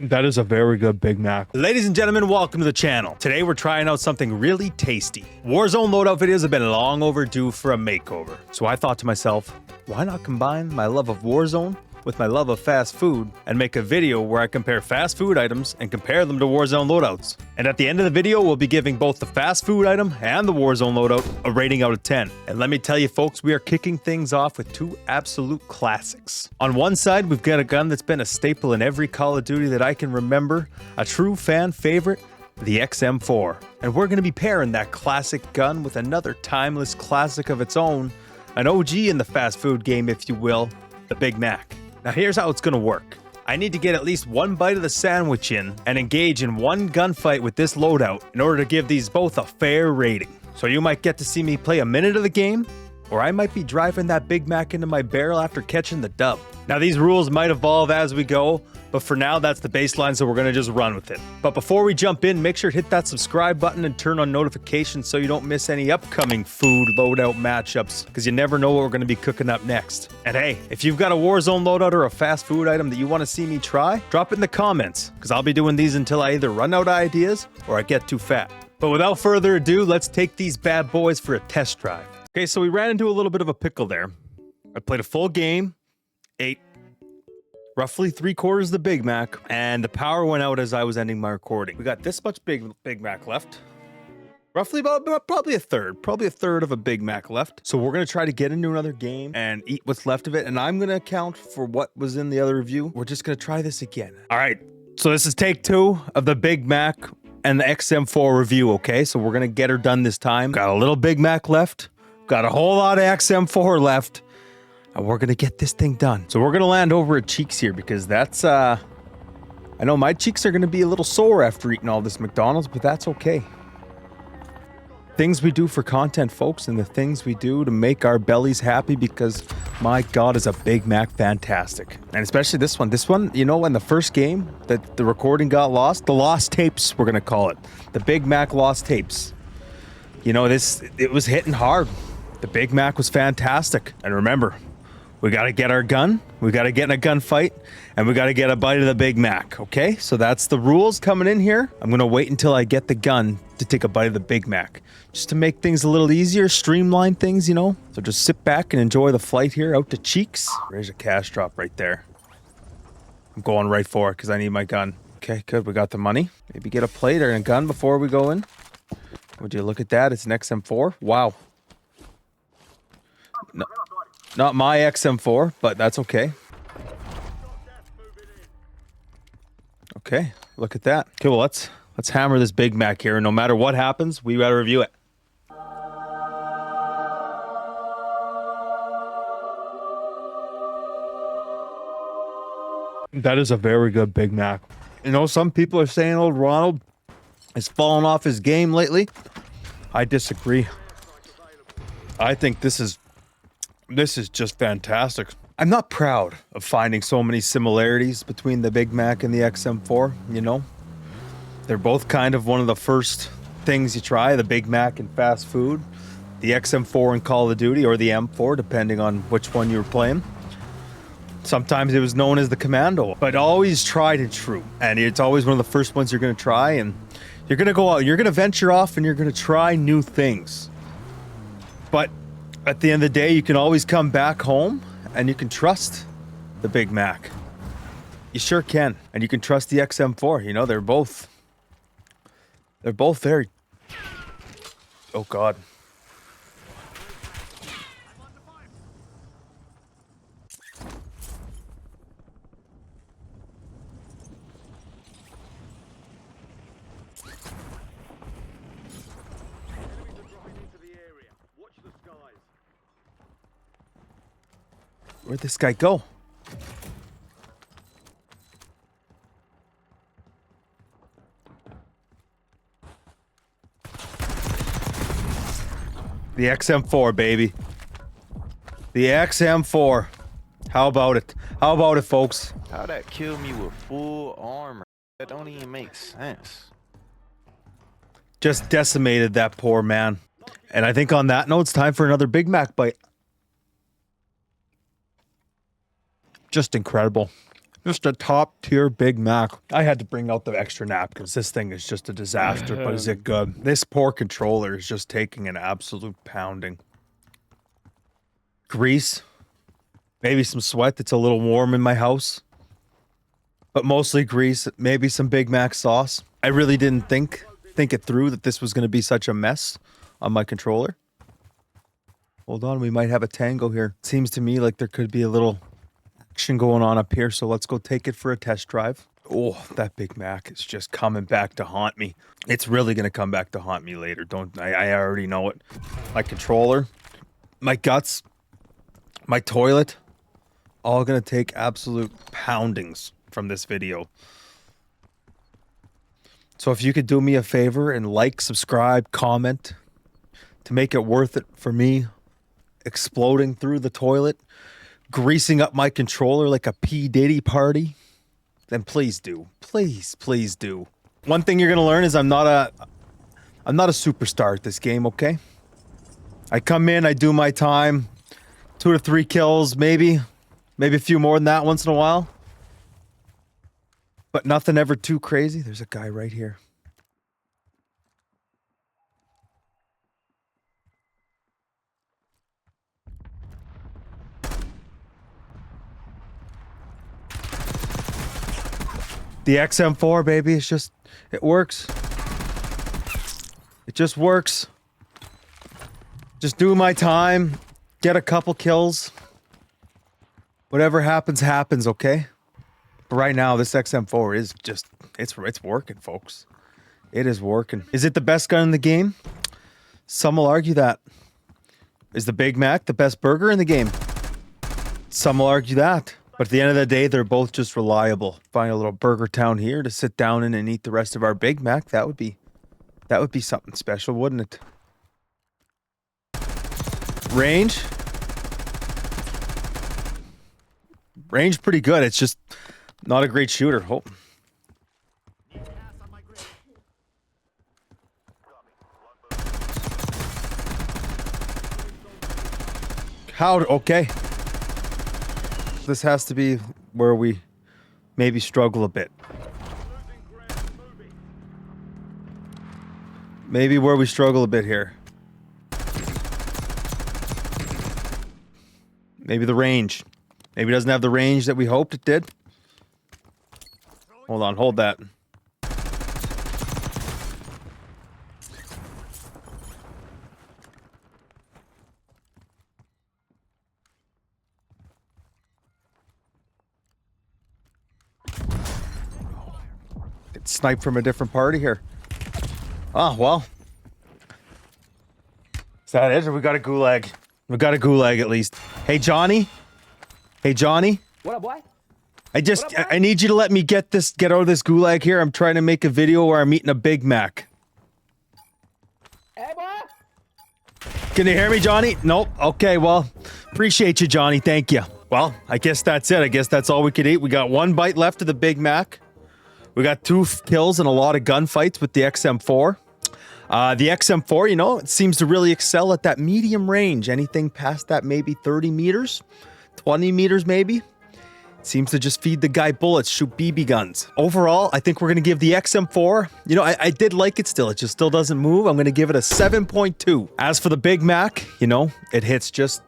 That is a very good Big Mac. Ladies and gentlemen, welcome to the channel. Today we're trying out something really tasty. Warzone loadout videos have been long overdue for a makeover. So I thought to myself, why not combine my love of Warzone with my love of fast food and make a video where I compare fast food items and compare them to Warzone loadouts. And at the end of the video, we'll be giving both the fast food item and the Warzone loadout a rating out of 10. And let me tell you folks, we are kicking things off with two absolute classics. On one side, we've got a gun that's been a staple in every Call of Duty that I can remember, a true fan favorite, the XM4. And we're going to be pairing that classic gun with another timeless classic of its own, an OG in the fast food game, if you will, the Big Mac. Now here's how it's gonna work. I need to get at least one bite of the sandwich in and engage in one gunfight with this loadout in order to give these both a fair rating. So you might get to see me play a minute of the game, or I might be driving that Big Mac into my barrel after catching the dub. Now these rules might evolve as we go, but for now that's the baseline, so we're gonna just run with it. But before we jump in, make sure to hit that subscribe button and turn on notifications so you don't miss any upcoming food loadout matchups, because you never know what we're gonna be cooking up next. And hey, if you've got a Warzone loadout or a fast food item that you wanna see me try, drop it in the comments, because I'll be doing these until I either run out of ideas or I get too fat. But without further ado, let's take these bad boys for a test drive. Okay, so we ran into a little bit of a pickle there. I played a full game, ate roughly 3/4 of the Big Mac, and the power went out as I was ending my recording. We got this much Big Mac left. Roughly about probably a third of a Big Mac left. So we're gonna try to get into another game and eat what's left of it, and I'm gonna account for what was in the other review. We're just gonna try this again. All right, so this is take 2 of the Big Mac and the XM4 review, okay? So we're gonna get her done this time. Got a little Big Mac left, got a whole lot of XM4 left, and we're gonna get this thing done. So we're gonna land over at Cheeks here because that's, I know my cheeks are gonna be a little sore after eating all this McDonald's, but that's okay. Things we do for content, folks, and the things we do to make our bellies happy because, my God, is a Big Mac fantastic. And especially this one. This one, you know, in the first game that the recording got lost, the lost tapes, we're gonna call it. The Big Mac lost tapes. You know, it was hitting hard. The Big Mac was fantastic. And remember, we gotta get our gun, we gotta get in a gunfight, and we gotta get a bite of the Big Mac, okay? So that's the rules coming in here. I'm gonna wait until I get the gun to take a bite of the Big Mac, just to make things a little easier, streamline things, you know? So just sit back and enjoy the flight here out to Cheeks. There's a cash drop right there. I'm going right for it because I need my gun. Okay, good, we got the money. Maybe get a plate or a gun before we go in. Would you look at that? It's an XM4. Wow. No. Not my XM4, but that's okay. Okay, look at that. Okay, well, let's hammer this Big Mac here, and no matter what happens, we gotta review it. That is a very good Big Mac. You know, some people are saying old Ronald has fallen off his game lately. I disagree. I think this is just fantastic. I'm not proud of finding so many similarities between the Big Mac and the XM4, you know? They're both kind of one of the first things you try, the Big Mac in fast food, the XM4 in Call of Duty, or the M4, depending on which one you were playing. Sometimes it was known as the Commando, but always tried and true. And it's always one of the first ones you're gonna try, and you're gonna go out, you're gonna venture off, and you're gonna try new things. But at the end of the day, you can always come back home and you can trust the Big Mac. You sure can. And you can trust the XM4. You know, they're both very... Oh, God. Where'd this guy go? The XM4, baby. The XM4. How about it? How about it, folks? How that kill me with full armor? That don't even make sense. Just decimated that poor man. And I think on that note, it's time for another Big Mac bite. Just incredible. Just a top tier Big Mac. I had to bring out the extra napkins. This thing is just a disaster, but is it good? This poor controller is just taking an absolute pounding. Grease. Maybe some sweat that's a little warm in my house. But mostly grease. Maybe some Big Mac sauce. I really didn't think it through that this was going to be such a mess on my controller. Hold on, we might have a tango here. Seems to me like there could be a little action going on up here, so let's go take it for a test drive. Oh, that Big Mac is just coming back to haunt me. It's really going to come back to haunt me later. I already know it. My controller, my guts, my toilet, all going to take absolute poundings from this video. So if you could do me a favor and like, subscribe, comment to make it worth it for me exploding through the toilet, greasing up my controller like a P. Diddy party, then please do. Please do. One thing you're going to learn is I'm not a superstar at this game, okay? I come in, I do my time, 2 to 3 kills, maybe a few more than that once in a while. But nothing ever too crazy. There's a guy right here. The XM4, baby, it's just, it works. It just works. Just do my time, get a couple kills. Whatever happens, happens, okay? But right now, this XM4 is just, it's working, folks. It is working. Is it the best gun in the game? Some will argue that. Is the Big Mac the best burger in the game? Some will argue that. But at the end of the day, they're both just reliable. Find a little burger town here to sit down in and eat the rest of our Big Mac. That would be something special, wouldn't it? Range? Range pretty good. It's just not a great shooter. Oh. How? Okay. This has to be where we maybe struggle a bit. Maybe where we struggle a bit here. Maybe the range. Maybe it doesn't have the range that we hoped it did. Hold on, hold that. Get sniped from a different party here. Oh, well. Is that it? Or we got a gulag? We got a gulag at least. Hey, Johnny? Hey, Johnny? What up, boy? I need you to let me get out of this gulag here. I'm trying to make a video where I'm eating a Big Mac. Hey, boy? Can you hear me, Johnny? Nope. Okay, well, appreciate you, Johnny. Thank you. Well, I guess that's it. I guess that's all we could eat. We got 1 bite left of the Big Mac. We got 2 kills and a lot of gunfights with the XM4. The XM4, you know, it seems to really excel at that medium range. Anything past that, maybe 30 meters, 20 meters maybe. Seems to just feed the guy bullets, shoot BB guns. Overall, I think we're going to give the XM4, you know, I did like it still. It just still doesn't move. I'm going to give it a 7.2. As for the Big Mac, you know, it hits just,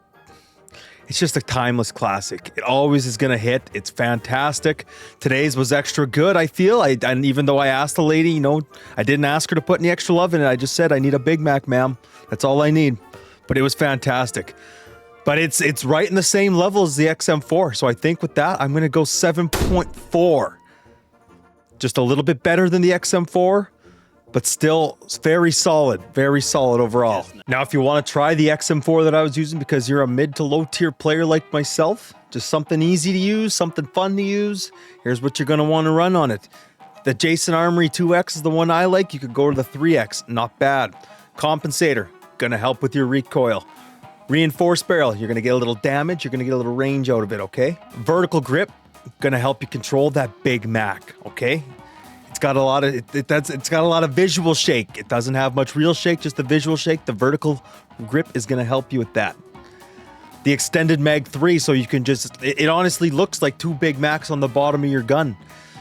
it's just a timeless classic. It always is going to hit. It's fantastic. Today's was extra good, I feel. And even though I asked the lady, you know, I didn't ask her to put any extra love in it. I just said, I need a Big Mac, ma'am. That's all I need. But it was fantastic. But it's right in the same level as the XM4. So I think with that, I'm going to go 7.4. Just a little bit better than the XM4, but still very solid overall. Now, if you want to try the XM4 that I was using because you're a mid to low tier player like myself, just something easy to use, something fun to use, here's what you're going to want to run on it. The Jason Armory 2X is the one I like. You could go to the 3X, not bad. Compensator, going to help with your recoil. Reinforced barrel, you're going to get a little damage, you're going to get a little range out of it, okay? Vertical grip, going to help you control that Big Mac, okay? It's got a lot of it's got a lot of visual shake. It doesn't have much real shake, just the visual shake. The vertical grip is going to help you with that. the extended mag 3, so you can just, it honestly looks like 2 Big Macs on the bottom of your gun.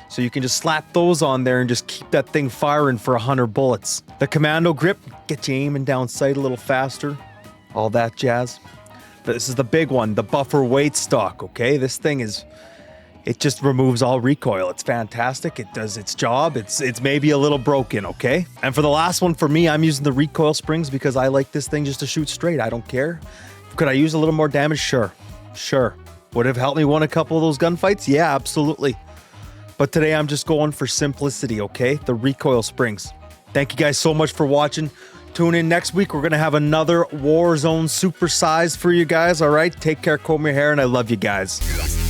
So you can just slap those on there and just keep that thing firing for 100 bullets. The commando grip, get you aiming down sight a little faster. All that jazz. This is the big one, the buffer weight stock, okay? This thing is, it just removes all recoil. It's fantastic. It does its job. It's maybe a little broken, okay? And for the last one for me, I'm using the recoil springs because I like this thing just to shoot straight. I don't care. Could I use a little more damage? Sure. Sure. Would have helped me win a couple of those gunfights? Yeah, absolutely. But today I'm just going for simplicity, okay? The recoil springs. Thank you guys so much for watching. Tune in next week. We're going to have another Warzone Supersized for you guys, all right? Take care, comb your hair, and I love you guys.